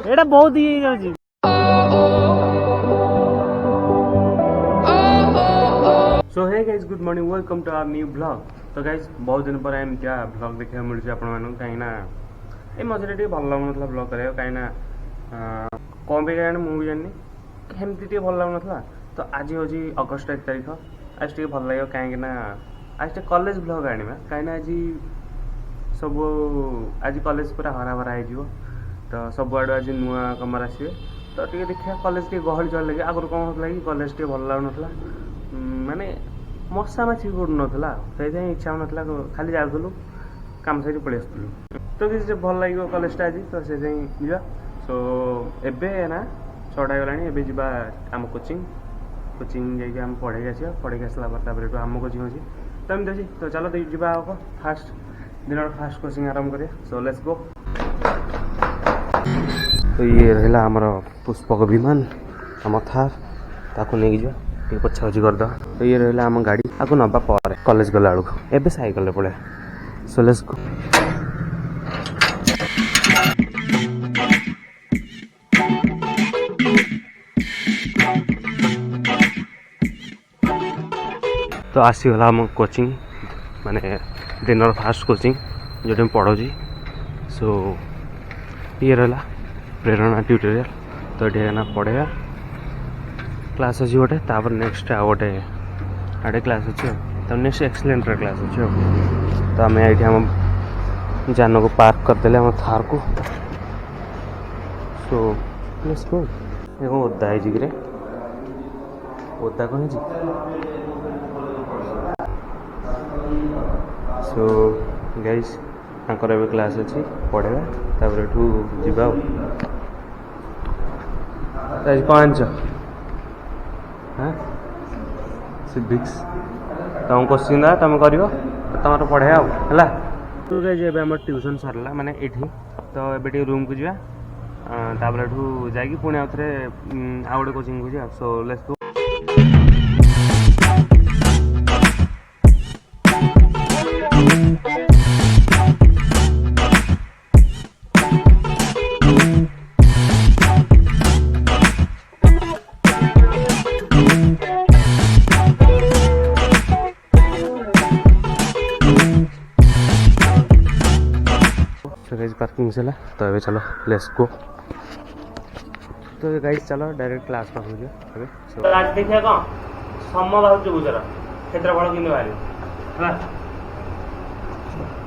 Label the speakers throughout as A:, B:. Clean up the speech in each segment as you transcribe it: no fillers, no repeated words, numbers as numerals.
A: एटा बहुत ही जाउची so hey guys good morning welcome to our new blog. तो गाइस बहुत दिन पर एम क्या ब्लॉग देखा मिलूँ आपण कहीं ये मझे टे भल लगुन ब्लॉग करा कहीं कौन भी क्या मुझे जानी एमती टे भल लगुन। तो आज हूँ अगस्ट 1 तारिख आज टे भल लगे कहीं आज टे कॉलेज ब्लॉग आने कहीं आज सब आज कॉलेज पूरा हरा भरा हो तो सब आड़ आज नुआ कमर आसवे तो टे देखा कॉलेज टे गहली चल लगे आगुरी कौन होता कि कॉलेज टे भल लगुन माने मशा माछी पड़ू नाला से इच्छा हो खाली जाऊँ काम सारी पलि आसलु तो किसी भल लगे कॉलेज आज तो से जा सो एबे ना 6टा गला एबे जा आम कोचिंग कोचिंग जाइए आम पढ़े आसला आम कोचिंग अच्छी तो एमती अच्छी तो चलो जा फास्ट दिन फास्ट कोचिंग आरंभ करें सो लेट्स गो। तो ये रहा आमर पुष्पक विमान आम थार ताकू नहीं जा पछापछी करद तो ये रहा आम गाड़ी आपको नवा पर कॉलेज गला बेलू एबे साइकेल पड़े सो लेट्स गो। तो आसीगला आम कोचिंग माने दिन फास्ट कोचिंग जो पढ़ाऊँ सो ये रहा प्रेरणा ट्यूटोरियल तो ये ना पढ़ेगा क्लास अच्छी गोटे तापर नेक्स्ट आ गोटे आड़े क्लास अच्छे तो नेक्स्ट एक्सीलेंट क्लास अच्छे तो आम ये आम जान को पार्क करदे आम थार को सो लेट्स गो। ये कौन ओदा है ओदा कौन सो गाइस आंकर एबे क्लास अच्छी पढ़ेगा तापर एठू जीवा आज कौन हाँ सिविक्स तुम क्वेश्चन दा तुम कर तुम पढ़े है तो गाइस एबे हमर ट्यूशन सरला माने एठी तो एबे रूम को जा तापर एठू जाई पुणी आउ थे आ गोटे कोचिंग को जा सो लेट्स गो। पार्किंग से तो ये चलो लेट्स गो। तो गाइस चलो डायरेक्ट क्लास पास हो गया आज देखिए कौन समबाहु त्रिभुजर क्षेत्रफल कि बाहर है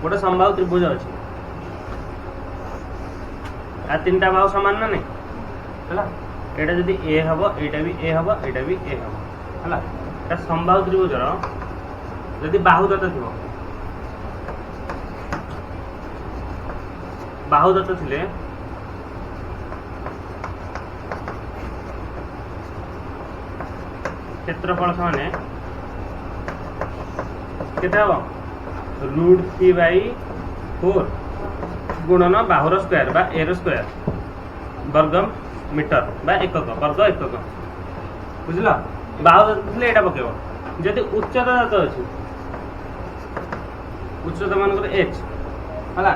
A: गोटे समबाहु त्रिभुज अच्छी आ 3टा बाहु सामान ना नहीं है एटा जदि ए हम एटा भी ए हम एटा भी ए हम है समबाहु त्रिभुजर जदि बाहुदत्त थी बाहुदत्त थे क्षेत्रफल समान केते हम √3/4 गुणन बाहुर स्क्वायर बा एर स्क्वायर वर्ग मीटर बा एकक वर्ग एकक बुझल बाहुदत्त थे एटा पकेब जदि उच्चता दत्त अच्छी उच्चता मान एच है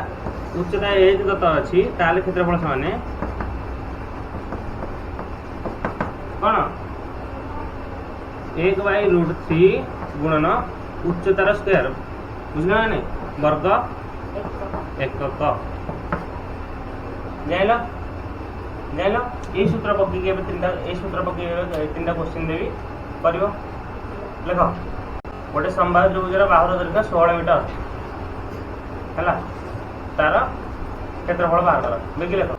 A: उच्चता एच दत्त अच्छी ताले क्षेत्रफल समान कौन 1/√3 गुणन उच्चतार स्क्वायर बुझल ना वर्ग एकक जान जान ये सूत्र पकड़ सूत्र पकड़ 3टा क्वेश्चन देवी कर लिख गोटे समबाहु त्रिभुजर बाहुर दैर्घ्य 16 मीटर है तार क्षेत्रफल बाहर कर देखिए लिख।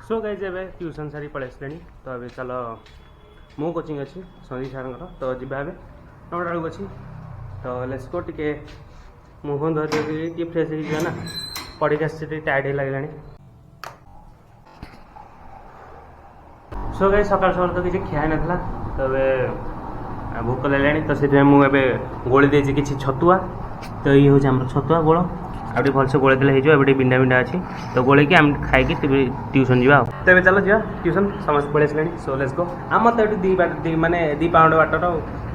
A: सो गाइस एबे ट्यूशन सारी पलि आसले तो अभी चलो मो कोचिंग अच्छी संदीप सार तो जीवा 9टा बेलू अच्छी तो लेट्स गो टे मुह धोती फ्रेश हो ना पढ़ी आसी टायर्ड लगे। सो गाइस सकाल सकाल तो किसी खिया ना तो भोक लगे तो से मुझे गोली देती किसी छतुआ तो ये हूँ आम छतुआ गोल आगे भलसे गोले देले हो बिंडा बिंडा अच्छी तो गोले कि आम खाई ट्यूशन जा तो चलो जा ट्यूशन समस्त पलि आसले सो लेट्स गो आम तो ये दी माने 2 पाउंड बाटर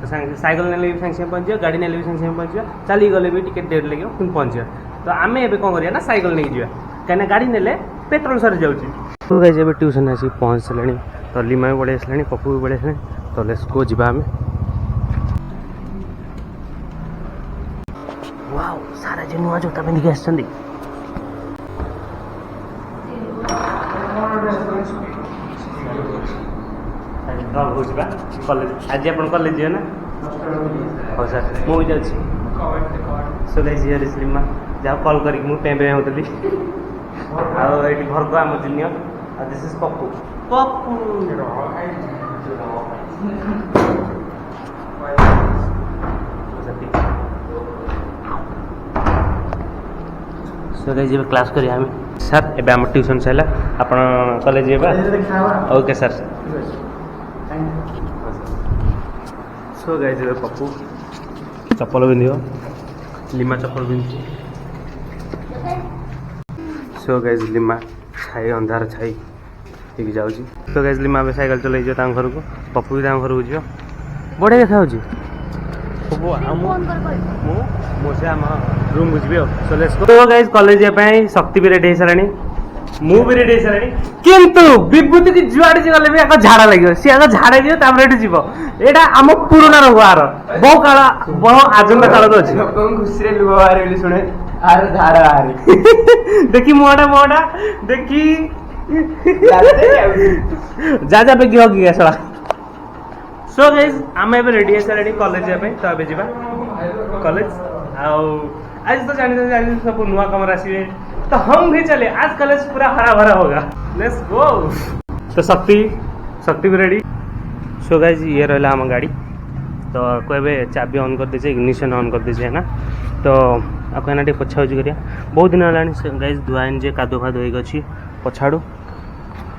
A: तो साइकेल ने भी सागे पहुँच गाड़ी ने भी सागे पहुँच चली गले भी टिके डेट लगे पुणी पहुँच तो आम ए कौन करिया ना साइकेल नहीं जावा कहीं गाड़ी ने पेट्रोल सरी जाऊँगी ट्यूशन आसी पहुँच सारे तो लिमा भी पड़े आसला पप्पू भी पड़े आसले तो लेट्स गो जीवा आम वाओ सारा जी नुआ जोता पिंधिक आसछन्ती कॉलेज आज आप कॉलेज जी ना हाँ सर मुझे जाऊँ सो गाइस हियर इज लिमा जहाँ कॉल करके मुझे पें पें होती आठ घर को आम junior this is Pappu Pappu so guys ये क्लास करिया हम सर एबे हम ट्यूशन सैला आपण कॉलेज जेबा ओके सर सो गाइस ये पप्पू चप्पल पिंधियो लिमा चप्पल पिंधि सो गाइस लिमा छाई अंधार छाई ठीक जाऊँगी सो गाइस लिमा भी साइकेल चल घर को पप्पू भी घर को जीव बढ़िया देखा मुझे आम रूम को जी तो गाइस कॉलेज शक्ति भी रेडी हो सारे मु भी रेडी हो सारे किंतु विभूति की जुआड़े गले भी आगे झाड़ा लगे सी आगे झाड़ा जी जीव एटा आम पुराना रोग आर बहु काल बहु आजन्म काल अच्छी खुशी लुह बाहर शुणे आर झाड़ा बाहर देखी मुहाटा देखी जा जा पे होगी सला सो गाइस आम ए रेडी है सारे कॉलेज तो अबे जीवा कॉलेज आज तो जानी सब नुआ कमर आसवे तो हम भी चले आज कॉलेज पूरा हरा भरा होगा लेट्स गो तो शक्ति भी रेडी सो गाइस ये रहा आम गाड़ी तो कोई चाबी ऑन कर दीजिए इग्निशन ऑन कर दीजिए है ना तो आपको ना पछा करिया बहुत दिन है गाइस धुआन जे कादो फादो होगी पछाड़ू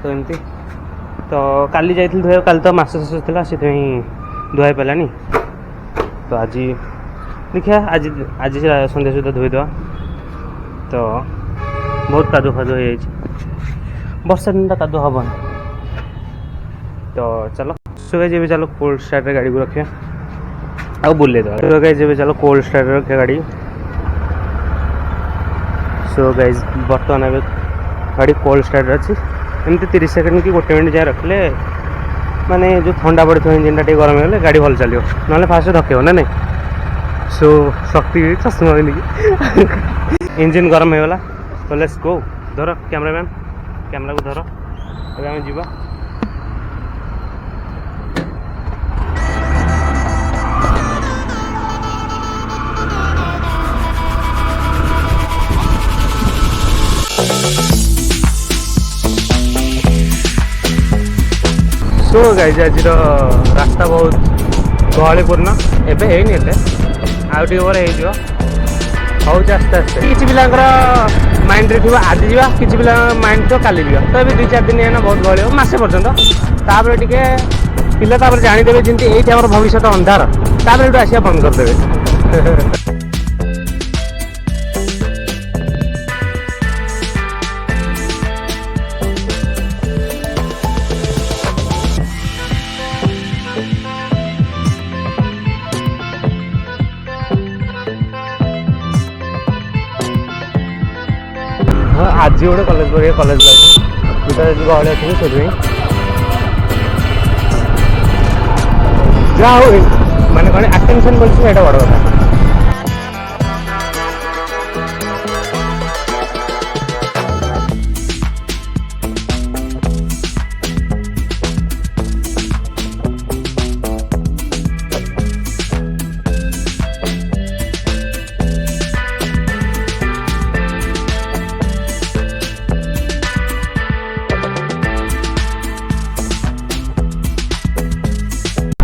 A: तो एमती तो काली जाइल धोए काली तो मास शेष था से धुआई पालानी तो आज देखिए आज आज संध्या सुधा धोईदे तो बहुत कादो फादो हो वर्षा दिन कादो हम तो चलो सो गाइस भी चलो कोल्ड स्टार्ट गाड़ी को रखे आ बुले दो सो गाइस भी चलो कोल्ड स्टार्ट रखे गाड़ी सो गाइस बर्तमान ए गाड़ी कोल्ड स्टार्ट अच्छी एमती 30 सेकेंड कि 1 मिनट जाए रखले माने जो ठंडा पड़े थोड़ा इंजिन टे गरम हो गाड़ी भल चलो ना फास्ट धकेब ना नहीं सो शक्ति चश्मा पिंधिकी इंजिन गरम होगा तो लेट्स गो धर कैमरामैन कैमरा को धर अब आम जीवा सो गाइस आज रास्ता बहुत गहलीपूर्ण एबे है आउटे हो आस्ते आस्ते किसी पिलांकर माइंड रे थी आज जा किसी पिला माइंड तो काली जा तो ये 2-4 दिन है बहुत गहली हो मसे पर्यंत तापर टिके पिला तापर जानीदेवे जमी ये भविष्य अंधार तापर आसिया बंद करदेवे आज गोटे कॉलेज लाइफ गहली अच्छे से जहाँ माने कौन अटेंशन बोलते बड़ कथा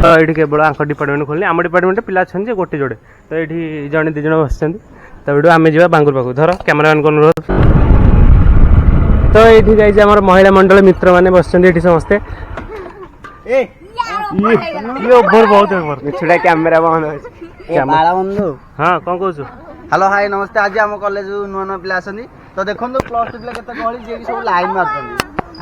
A: तो ये केवल आंख डिपार्टमेंट खोलने आम डिपार्टमेंट पिला अच्छे गोटे जोड़े तो ये जड़े 2 जन बस तो ये आम जा बांगुर पाक धर कैमरामैन को अनुरोध तो ये गाइज आम महिला मंडल मित्र मैंने बस समस्ते बहुत छुड़ा कैमेरा बंद हाँ कौन कौन
B: हेलो हाय नमस्ते आज आम कॉलेज नुआ नुआ पिला आसती तो देखो प्लस टू पिला केते गहली जे सब लाइन मारछन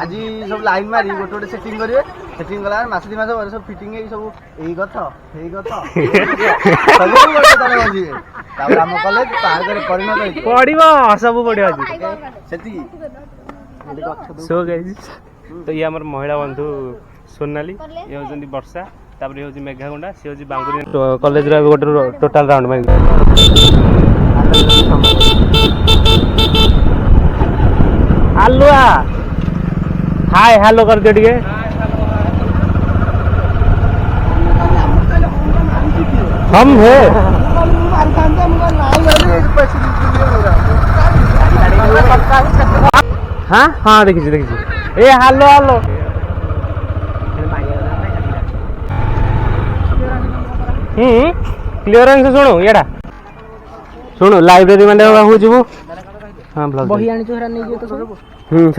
B: आज सब लाइन मारी गोटे गोटे सेटिंग करिवे ଫିଟିଂ ଗଲା ମାସ 2 ମାସ ପରେ ସବୁ ଫିଟିଂ ହେଇ ସବୁ ଏଇ ଗଛ ସବୁ ଗୋଟେ ତଳେ ବସିବେ ତାପରେ ଆମ କଲେଜ ପାର୍କରେ ପରିଣତ ହେଇଛି
A: ପଡିବ ସବୁ ପଡିବ ଆଜି
B: ସେତିକି
A: ସୋ ଗାଇସ୍ ତ ଇଏ ଆମର ମହିଳା ବନ୍ଧୁ ସୋନାଲି ଇଏ ହଉଛନ୍ତି ବର୍ଷା ତାପରେ ଇଏ ହଉଛି ମେଘାଗୁଣ୍ଡା ସିଏ ହଉଛି ବାଙ୍ଗୁରି କଲେଜର ଏବେ ଗୋଟେ ଟୋଟାଲ ରାଉଣ୍ଡ ମାରି ଆଲୁଆ ହାय ହ୍ୟାଲୋ କରିଦିଅ ଟିକେ हम है हाँ हाँ देखिए देखिए ए हालो हालो क्लियरेंस शुणु एडा शुणु लाइब्रेरी माने हो जीवु हां ब्लॉग
B: बही आनी छोरा नहीं जे तो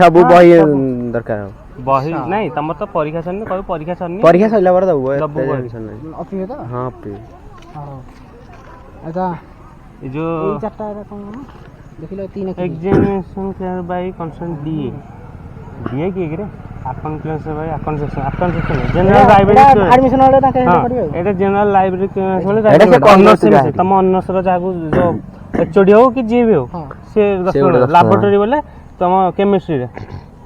A: सब बही दरकार बही नहीं तमर तो परीक्षा सरनी कहू परीक्षा सरनी परीक्षा सइला बार दबु टेंशन नहीं
B: अपी तो
A: हां अपी
B: अच्छा
A: ये जो
B: ये चारटा कौन देखिलो 3
A: examination clear by concern DA DA की रे account clear by account section general library
B: admission वाले ताके करियो
A: एटा जनरल लाइब्रेरी वाले ऑनर्स तम ऑनर्स रो जागु जो एचओडी हो कि जे भी हो से लैबोरेटरी बोले तम केमिस्ट्री रे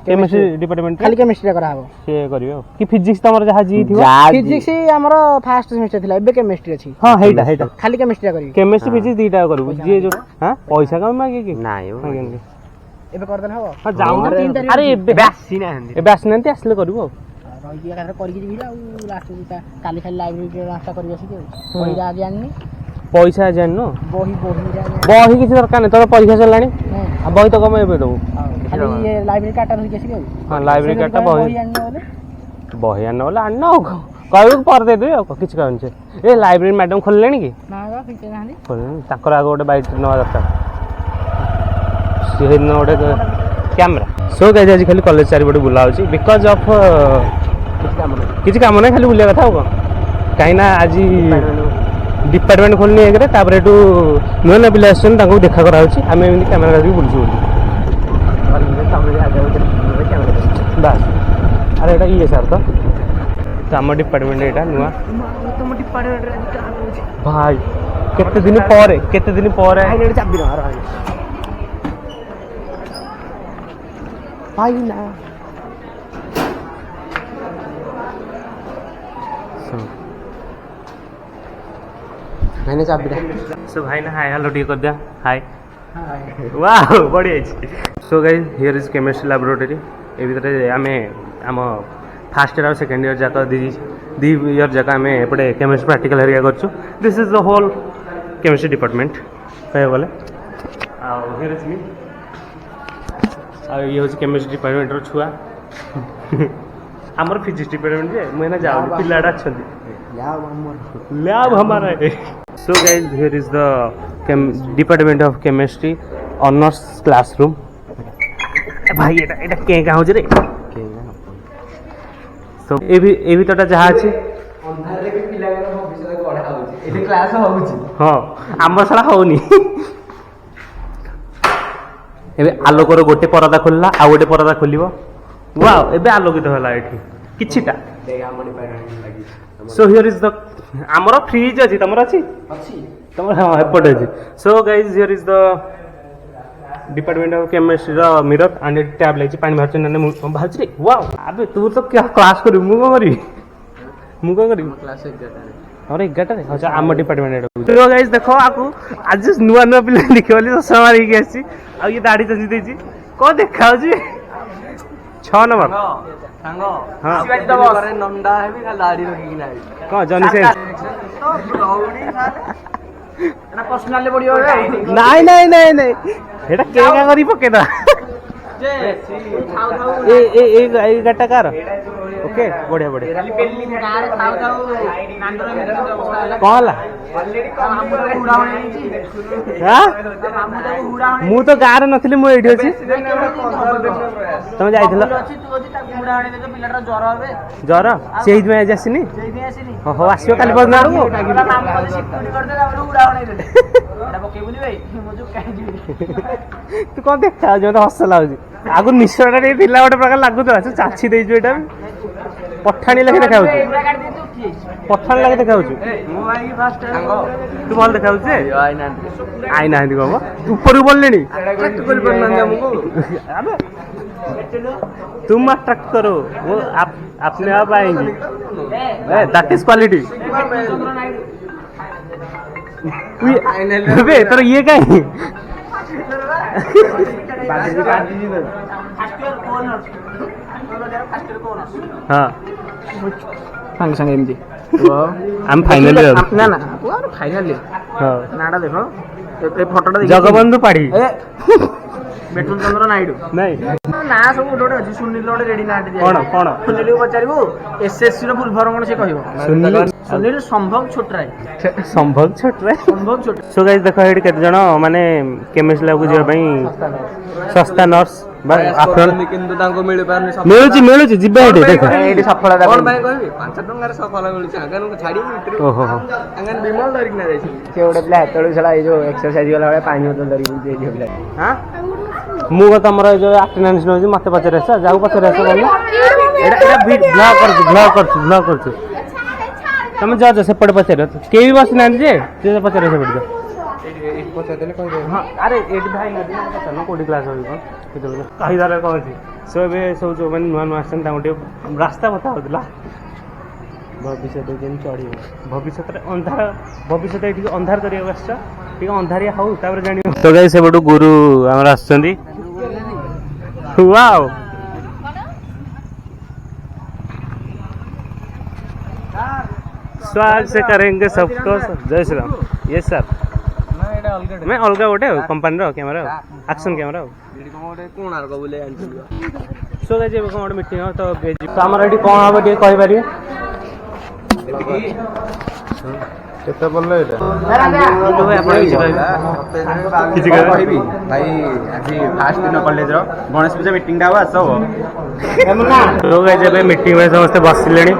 A: केमिस्ट्री डिपार्टमेंट
B: खाली केमिस्ट्री करा हबो
A: से करियो कि फिजिक्स तमर जहा जी थिबो
B: फिजिक्स हमरो फर्स्ट सेमेस्टर थिला एबे केमिस्ट्री अछि
A: हां हेटा
B: खाली केमिस्ट्री करियो
A: केमिस्ट्री फिजिक्स दीटा करबो जे जो हां पैसा कम मागे कि नाही
B: एबे कर देन हबो
A: हां जाऊ अरे एबे आसी नांती आसले करबो
B: रहिया कारे करि जिबि आ लास्ट काली खाली लाइब्रेरी रास्ता करि आसी के बही आज आनी
A: पैसा जाननो
B: बही
A: किसी दरकार नहीं तोर परीक्षा चलानी आ बही तो कम एबे दबो
B: खाली ये लाइब्रेरी काटा रहि के
A: हां लाइब्रेरी काटा बही
B: आनी
A: बही आनो वाला आनो कहू पर दे दे किछ कहन से ए लाइब्रेरी मैडम खोल लेनी कि
B: ना बा फिटे नानी
A: खोल ताकर आगो गोटे बाइट नवा दरकार से न गोटे कैमरा सो गाइस आज खाली कॉलेज चारि बडे बुला होची बिकॉज ऑफ किछ काम नै खाली बुलिया कथा हो काई ना आज डिपार्टमेंट खोलनी एकरे तापर एटू नुआ ना पिला आछन ताको देखा करा होची हमें एमनी कैमरा करके बुलछु बस अरे एटा ये सर तो हम डिपार्टमेंट एटा नुआ
B: तुम डिपार्टमेंट रे
A: भाई केते दिन पर
B: भाई ने चाबी मार भाई ना मैंने चाबी
A: सो भाई ना हाय हेलो टी कर दिया हाय वाह बढ़िया so guys here is chemistry laboratory ए भीतर आमे आम फर्स्ट ईयर और सेकंड ईयर जाक दी ईयर जाक आम एपटे केमिस्ट्री प्रैक्टिकल हेरिया करछु this is the whole chemistry department कह बोले हियर इज मी ये हूँ केमिस्ट्री डिपार्टमेंट छुआ आमर फिजिक्स डिपार्टमेंट जे मुझे जाऊँ पिलाटा अच्छा लैब हमारा सो guys here is the department of chemistry honours classroom भाई एटा के का हो रे सो ए भी तोटा जहा अछि
B: अंधार रे भी पिला के भविष्य गढ़ा होछि एते क्लास होउछि
A: हां आमर साला होउनी एबे आलोकर गोटे परदा खोलला आ गोटे परदा खोलिबो वाओ एबे आलोकित होला एठी किछिटा सो हियर इज द हमरो फ्रिज अछि तमर अछि तमर हां एपट अछि so guys here is the department of chemistry रो मिरर एंड टैब लाइछि पानी बाहर चने बाहर रे वाओ अबे तू तो क्या क्लास करू मु करी क्लास 11 और 11 रे अच्छा आम डिपार्टमेंट तो गाइस देखो आकू आज नुआ नुआ पिला लिखे वाली तो मारी के आसी आ ये दाढ़ी तो जीते छी को देखाउ छी 6 नंबर
B: सांगो
A: हां
B: शिवाजी तो करे नंदा है भी खाली दाढ़ी रखी कि नाही
A: को जनी से
B: तो दौड़ी साले एना पर्सनल ले पड़ियो रे
A: नहीं एटा के का करी पकेदा
B: जे थाउ
A: ए गट्टा कार ओके बढ़िया
B: खाली पेली कार थाउ नांदर में अवस्था होला
A: कहला
B: ऑलरेडी हम तो उड़ावणे नीची
A: हां
B: हम तो उड़ावणे
A: मु तो गार नथली मु एठी अछि तमे जाइथिला
B: अछि तू ओदी ता उड़ावणे दे तो पिलाटा ज्वर होबे
A: ज्वर सेहि में आसीनी हो आसियो काली पर नाडू
B: माम को सिक्योरिटी कर दे तापर उड़ावणे दे एटा पके बुली भाई मजु काहे जी
A: तू कोन देखा जो हस लाउजी आगु निश्चयटा थिला गोटे प्रकार लागुत चाची देजु एटा पठाणी लगे देखा पठाणी लगे देखा तू भल देखा आई ना कम ऊपर बोलले तुम अट्रैक्ट करो वो अपने आप आएंगी दैट इज क्वालिटी तो ये कहीं हाँ
B: संगे संगे एमती
A: हम फाइनल
B: ना ना फाइनल नाड़ा देखो ए फोटोटा
A: जगबंधु पाड़ी
B: बेटुल चंद्र नायडू
A: नहीं
B: ना सब गोटे अच्छी सुनील गोटे रेडी ना
A: कौन कौन
B: सुनील को पचारू एसएससी रो फुल फॉर्म कोन से कहबो सुनील संभव छोटराय
A: संभव छोटराय सो गाइस देखो एडी केते जण माने केमिस्ट्री लैब को जे पई सस्ता नर्स आपन
C: किंतु तांको मिल पारनी
A: मिलुची जिबे एडी देखो
B: एडी सफलता
C: कोन भाई कहबी 5 टंका रे सफल मिलुची आगन को छाडी
A: ओहो
C: आगन बिमल धरिक ना जायछि
B: से ओडे प्ले तळु छला ए जो एक्सरसाइज वाला वाला पानी बोतल धरि बुझे जे प्ले
A: हां मु तमर जो अटेंडेंस नो मते पचरे छ जाऊ पचरे छ बोल एडा ब्लॉग करछु तुम जा से पड़ पचरे के भी बस ना जे जे पचरे से पड़ हाँ अरे एट भाई नदी पचार कोटी क्लास हो कही दार कौन थी सो ए सब जो मैंने नुआ नुआ आसन गोटे रास्ता बता भविष्य चढ़ भविष्य अंधार भविष्य ये अंधार करने अंधारिया हूँ जान तो गाइस से गुरु आमर आसुचंदी वाओ स्वागत से करेंगे सबको जय श्री राम यस सर मैं अलग गोटे company camera action camera
C: Konark बोले
A: सो गाइस एबे कोन मीटिंग हो तो हमर एडी कोन हम के कहि पारिए केते बोलले एटा तो भाई आपण किछि कहबी
C: भाई आज फास्ट दिन कॉलेज रो गणेश पूजा मीटिंग दा आस हो
A: तो गाइस एबे मीटिंग में समस्त बसिलेनी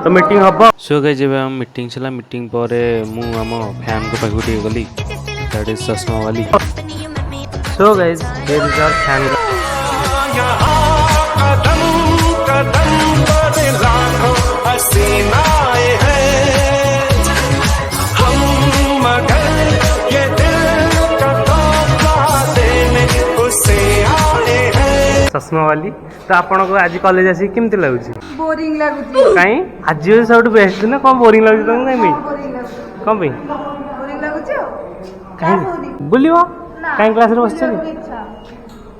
A: तो मीटिंग हबो सो गाइस एबे हम मीटिंग छला मीटिंग परे मु हम फैन को पाखुटी गली दैट इज चश्मा वाली so guys there is our fan कदम कदम पर लाखों हसीनाएं हैं हम मगर ये दिल का तोहफा देने उसे आए हैं चश्मा वाली तो आपण को आज कॉलेज आसी केमति लागुची
D: बोरिंग लागुची
A: काई आज सब बेस्ट ना कम बोरिंग लागुची तुमको काई कम भाई
D: बोरिंग लागुची
A: काई बुलियो काई क्लास रे बसछ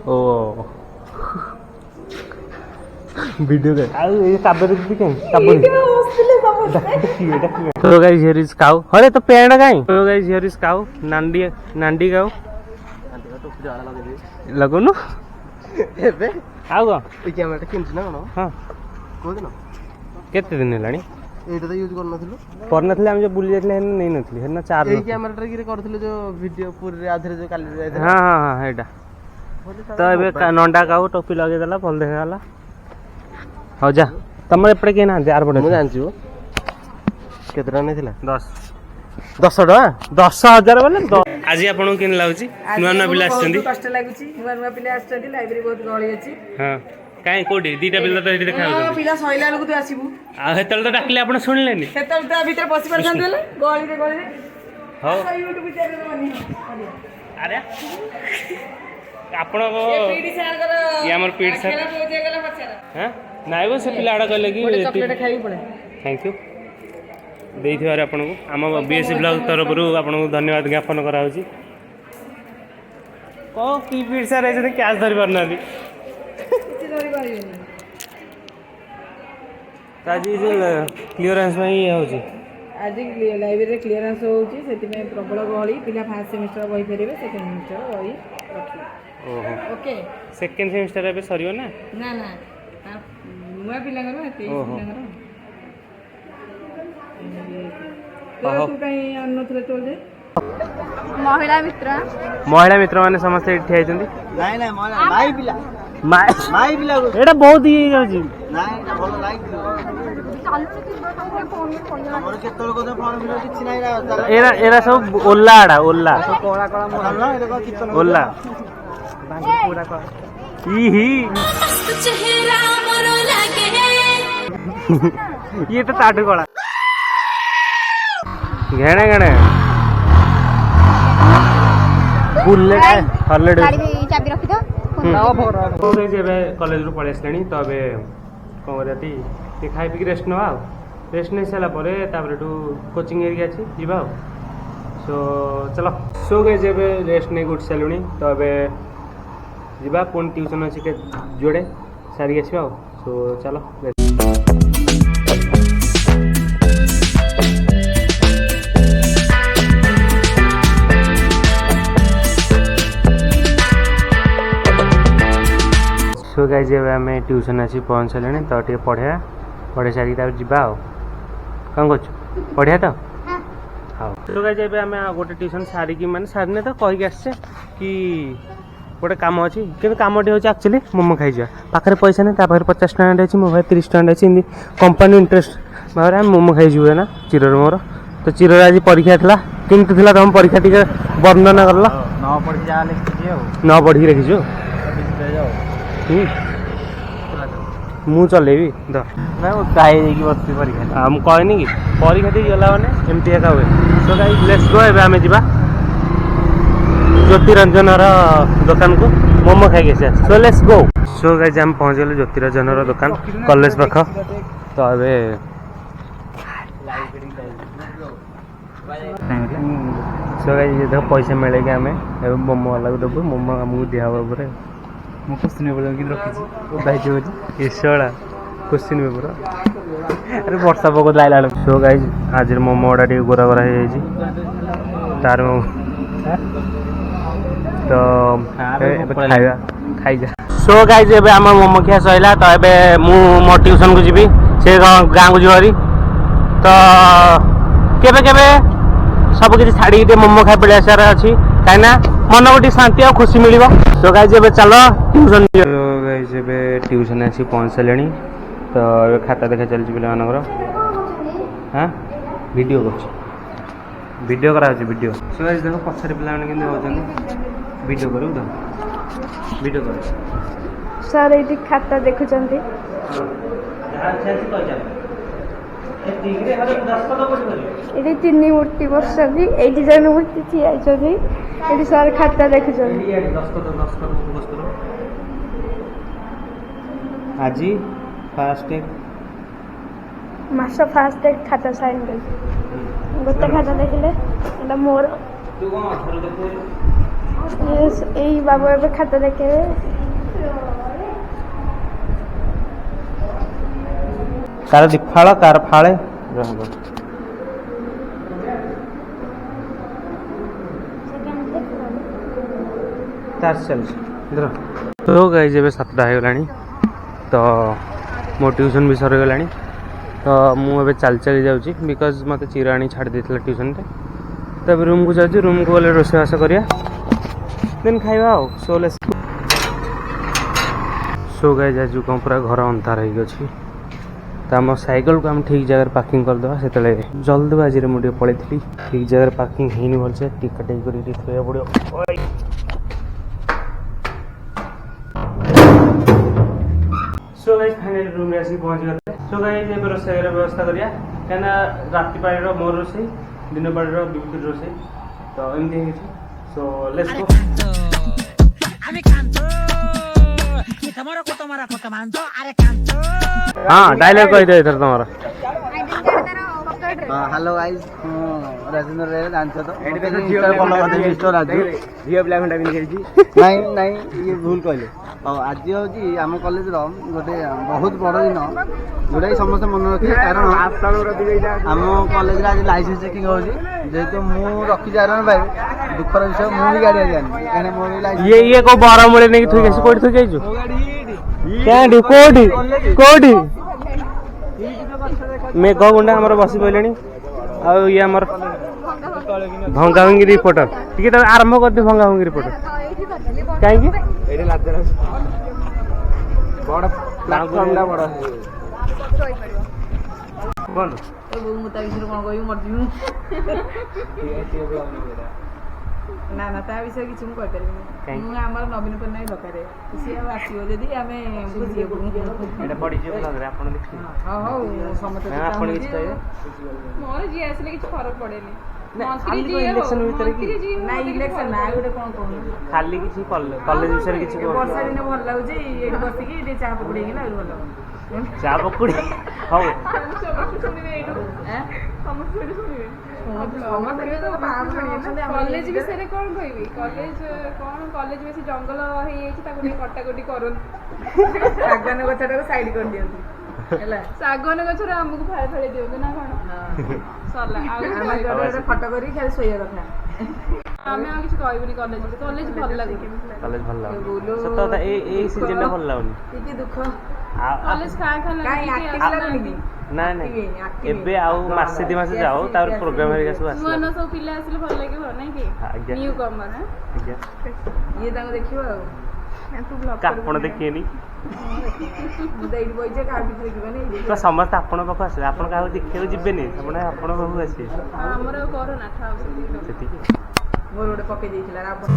A: ओ वीडियो के आ ये काबरे दी काई काबरे तो गाइस हियर इज काउ अरे तो पेड़ काई तो गाइस हियर इज काउ नांडी काउ लगोनु
C: एबे
A: आउ गो
C: ए कैमरा किनछ ना कोन
A: हां
C: को दिन
A: केते दिन हेलानी
C: एटा तो यूज करनथिलु
A: परनथले हम जो बुली जातले हेन नै नथली हेन चार
C: ए कैमरा रे गिरे करथिलु जो वीडियो पूरे आधरे जो काली जाय
A: हां हां हां हेडा तो एबे नंडा काउ टोपी लगे देला भल देखाला हो जा तमरे एपड़े के ना आर बडे
C: मु जानछु केतरा नै थिला
A: 10
C: 10 टका
A: 10,000 बोले आज आपन किन लाउची नुआ नुआ पिला आछंदी
D: कष्ट लागुची नुआ नुआ पिला आछंदी लाइब्रेरी बहुत गळी अछि
A: हां काई कोडी दीटा पिला तो हेटी देखा
D: हां पिला सइला लोक तू आसीबू
A: आ हेतल तो डाकले आपन सुनलेनी
D: हेतल ता भीतर पसी परछन देले गळी रे
A: हो
D: यूट्यूब चैनल बनी
A: अरे आपन को
D: पीडी सर कर
A: ये हमर पीड सर
D: खेला पहुंचे गेला पछरा
A: हां नाइ वो से पिलाडा कहले कि
D: चॉकलेट खाई पड़े
A: थैंक यू देइथिबार आपन को आम बीएससी ब्लॉग तरफ रु आपन को धन्यवाद ज्ञापन करा होची को की पीड सर ऐसे कैश धरि परना दी
D: किछि धरि पाइबे
A: ताजी जे क्लियरेंस में ये होची
D: आज लाइब्रेरी क्लियरेंस होची सेति में प्रबल गहली पिला फर्स्ट सेमेस्टर बही फेरिबे सेकंड सेमेस्टर बही रखी
A: ओहो
D: ओके
A: सेकंड सेमेस्टर एबे सरियो ना
D: ना ना नुआ पिला करो एते पिला करो तो तू कहीं अन्नथले चल जे
E: महिला मित्र
A: माने समस्त ठिया आइछंदी
C: नाही नाही माई पिला माई पिला
A: एटा बहुत ही होची
C: नाही ना भलो लाइक हमर केतल को फोन फिर किछि नाही ना
A: एरा सब ओल्ला आडा ओल्ला
C: कोळा कोळा मोर ना एटा कितन
A: ओल्ला बाकी पूरा को ई ही ये तो ताटू कला घेणे घेणे बुलेट हॉलिडे
E: चाबी रखी दो
A: कॉलेज रू पळै आसलेनी तो अबे कौन करती ये खाई पी रेस्ट नवा रेस्ट नहीं सारा कोचिंग एरिया अच्छी जीवा सो चलो सो गए जब रेस्ट नहीं उठ सारे तो अबे जीवा पुणी ट्यूशन अच्छी के जोड़े सारी आसवा सो चलो सो गाइस जब आम ट्यूशन आसी पहुँच सारे तो टे पढ़ा पढ़े सारी जा कौन कर पढ़िया तो हाँ तो गाइस जब आम गोटे ट्यूशन सारिकी माने सारने तो कहीकि आसचे कि गोटे कम अच्छी कि कमटे हूँ एक्चुअली मोमो खाई जा पाखे पैसा नहीं पाखे 50 टଙ୍କା अच्छी मो भाई 30 टଙ୍କା अच्छी कंपानी इंटरेस्ट भाव आम मोमो खाई जाए ना चिर मोर तो चिर आज परीक्षा था केमती थी तुम परीक्षा टी वर्णना कर न पढ़ी रखीचु मु चलेबी तो मुझे कहनी कि परीक्षा दी गला मैंने एमती एका हुए सो गाइस लेट्स गो एबे आमे जिबा ज्योतिरंजन दुकान को मोमो खाई आसे so let's go so guys हम पहुंच गए ज्योतिरंजन दुकान कॉलेज पाख तो अबे सो गाइस ये देखो पैसा मिलेगा आमे एबे मोमो वाला को देबो मोमो हमको दिया हुआ पूरे मु क्वेश्चन पेपर कि रखी भाई जो ईश्वरा क्वेश्चन पेपर अरे वर्षा पक लाइला सो गाइस आज मोमो गुड़ा टे गोरा गोरा हो तार तो खाइबा खाई जा सो गाइस एबे आम मोमो खिया सइला तो एबे मु मो ट्यूशन को जीबी से गाँ को जीवरी तो केबे केबे सब किसी छाड़ी मोमो खाई पड़े आसार अच्छी कहीं मन को शांति और खुशी मिल तो गाइस एबे चलो ट्यूशन गाइस एबे ट्यूशन आसी पहुँच सारे तो खाता देखा चलती पे हाँ वीडियो वीडियो करा वीडियो सो गाइस देखो पछरे पे वीडियो करू तो वीडियो कर
E: सर ये खाता देखुचंती ये 3 मूर्ति बसुँगी ये जन मूर्ति ठिया ये सर खाता देखुचंती
A: आज फास्ट
E: मास फास्ट खाता साइन कर गोटे खाता देखले एटा मोर यही बाबू एबे खाता देखे
A: कार दिफाଳ कार फाळे तार चल तो गाइस एबे 7टा हो गलानी तो मो ट्यूशन भी सर गलानी तो मु एबे चल चली जाउची बिकॉज मते चिराणी छाड़ देथिला ट्यूशन रे तब रूम को जाउची रूम को गले रोसेवास करिया देन खाइबा सो लेट्स सो गाइस आज को पूरा घर अंधार हो गई तो आम साइकेल को हम ठीक जगह पार्किंग करदे से जल्दबाजी में मुझे पड़े ठीक जगह पार्किंग होनी भलसे टिकट कर पड़ो सो गाइस फाइनली रूम में आसी पहुंच गए सो गाइस ये रोषेई व्यवस्था करिया कहना राति पाड़ी मोर रोषेई दिन पाड़ी विभूति रोषेई तो एमती सो लेट्स गो हाँ डायलॉग कह दे इधर तुम्हारा
B: हेलो गाइस राजेंद्र रे जानछ तो फॉलो करते मिस्टर राजू
A: झियो ब्लैक घंटा भी खेलजी
B: नहीं नहीं ये भूल कहले और आज होची हम कॉलेज रो गोटे बहुत बड़ दिन जोटा समस्त मन रखी कारण आम कॉलेज रे आज लाइसेंस चेकिंग होची जेहेतु मु रखी जारन भाई दुखर विषय मु भी गाड़ी जानी काने मो भी लाइसेंस
A: ये को 12 मुळे नहीं थई कैसे कोड थई जाइजो क्या कोडी कोडी मेघ गुंडा हमर बसी पइलेनी आ ये हमर भंगाभंगी रिपोर्टर ठीक है आरंभ कर दे भंगाभंगी रिपोर्टर काहे की एडे लाजरा बड़ प्लाटफॉर्म ला बड़ बोल
D: मु ता विषय कोन कहबी मर दिनु ନା ନା ତା ବିଷୟରେ କିଛି ମୁଁ କହିପାରିବିନି।
A: କାହିଁକି?
D: ମୁଁ ଆମର ନବୀନ ପଟ୍ଟନାୟକ ଦରକାର ସିଏ ଆଉ ଆସିବ ଯଦି ଆମେ ବୁଝିବୁ।
A: ଏଇଟା ପଡ଼ିଯିବ ବ୍ଲଗ୍ରେ ଆପଣ ଦେଖିବେ।
D: ହଉ ହଉ ସମସ୍ତେ
A: ମ୍ୟାମ୍ ଆପଣ କିଛି କହିବେ?
F: ମୋର ଯିଏ ଆସିଲେ କିଛି ଫରକ ପଡେନି।
A: ନା,
F: ମନ୍ତ୍ରୀ
A: ଖାଲି
F: ଯିଏ
A: ଇଲେକ୍ସନ
F: ହଉ,
A: ଭିତରେ କି?
F: ମନ୍ତ୍ରୀ ଯିଏ ହଉ,
D: ନା
F: ମତେ କିଛି
D: ଇଲେକ୍ସନ ନା
F: ଫରକ
D: ଆଉ ଗୋଟେ କଣ କହୁନୁ
A: ଖାଲି କିଛି କଲେଜ ବିଷୟରେ କିଛି
D: ଏ
A: କୁହ।
D: ବର୍ଷା ଦିନେ ଭଲ ଲାଗୁଛି ଏଇଠି ବସିକି ଟିକେ ଚାହା ପକୁଡ଼ି ହେଇଗଲା ଆହୁରି ଭଲ ଲାଗୁଛି।
A: ଚା ପକୁଡ଼ି ହଉ
F: ପଡେନି। ସମସ୍ତେ ଶୁଣିବେ ଏଇଠୁ। ସମସ୍ତେ ଏଇଠୁ ଶୁଣିବେ। କଲେଜ ବିଷୟରେ କଣ କହିବି? କଲେଜ ବେଶୀ ଜଙ୍ଗଲ ହେଇଯାଇଛି, ତାକୁ ଟିକେ କଟାକଟି କରନ୍ତୁ।
D: ଶାଗୁଆନ ଗଛଟାକୁ ସାଇଡ୍ କରିଦିଅନ୍ତୁ ହେଲା।
F: ଶାଗୁଆନ ଗଛରେ ଆମକୁ ଫାଳେ ଫାଳେ ଦିଅନ୍ତୁ ନା କଣ? ସରିଲା ଆଉ କିଛି
D: ଆମେ
F: କହିବିନି।
D: ଗୋଟେ ଫଟୋ କରିକି ଖାଲି ଶୋଇବା କଥା।
F: ଆମେ ଆଉ କିଛି କହିବୁନି। କଲେଜ ଭଲ ଲାଗୁଛି।
A: କଲେଜ ଭଲ ଲାଗୁନି
D: ବୁଲୁ,
A: ସତ କଥା ଏଇ ସିଜନଟା ଭଲ ଲାଗୁନି।
D: ଟିକେ ଦୁଃଖ
F: କଲେଜ ଖାଁ ଖାଁ
D: କାଇଁ
F: ଲାଗୁଛି।
D: ଆକ୍ଟିଭ ଲାଗୁନି କି?
A: ନାଇଁ ନାଇଁ ଏବେ ଆଉ ମାସେ ଦି ମାସ ଯାଉ ତାପରେ ପ୍ରୋଗ୍ରାମ ହେରିକା ସବୁ
F: ନୂଆ
A: ଆସିଲା।
F: ନୂଆ ସବୁ ପିଲା ଆସିଲେ ଭଲ ଲାଗିବ ନାଇଁ କି?
A: ଆଜ୍ଞା
F: ନ୍ୟୁ କମର।
A: ଆଜ୍ଞା
D: ଇଏ ତାଙ୍କୁ ଦେଖିବ ଆଉ
F: ତୁ ବ୍ଲଗ
A: ଆପଣ ଦେଖିବେନି
D: ମୁଁ ତ ଏଇଠି ବଇଛି କାହା କିଛି ଦେଖିବନି ଏଇଠି।
A: ତ ସମସ୍ତେ ଆପଣଙ୍କ ପାଖକୁ ଆସିବେ, ଆପଣ କାହାକୁ ଦେଖିବାକୁ ଯିବେନି, ଆପଣ ଆପଣଙ୍କ ପାଖକୁ ଆସିବେ
F: ଆମର ଆଉ କରୋନା ଥାଉ ସେତିକି।
A: ସେତିକି।
D: ମୋର ଗୋଟେ ପକେଇ ଦେଇଥିଲା ରାବଣ।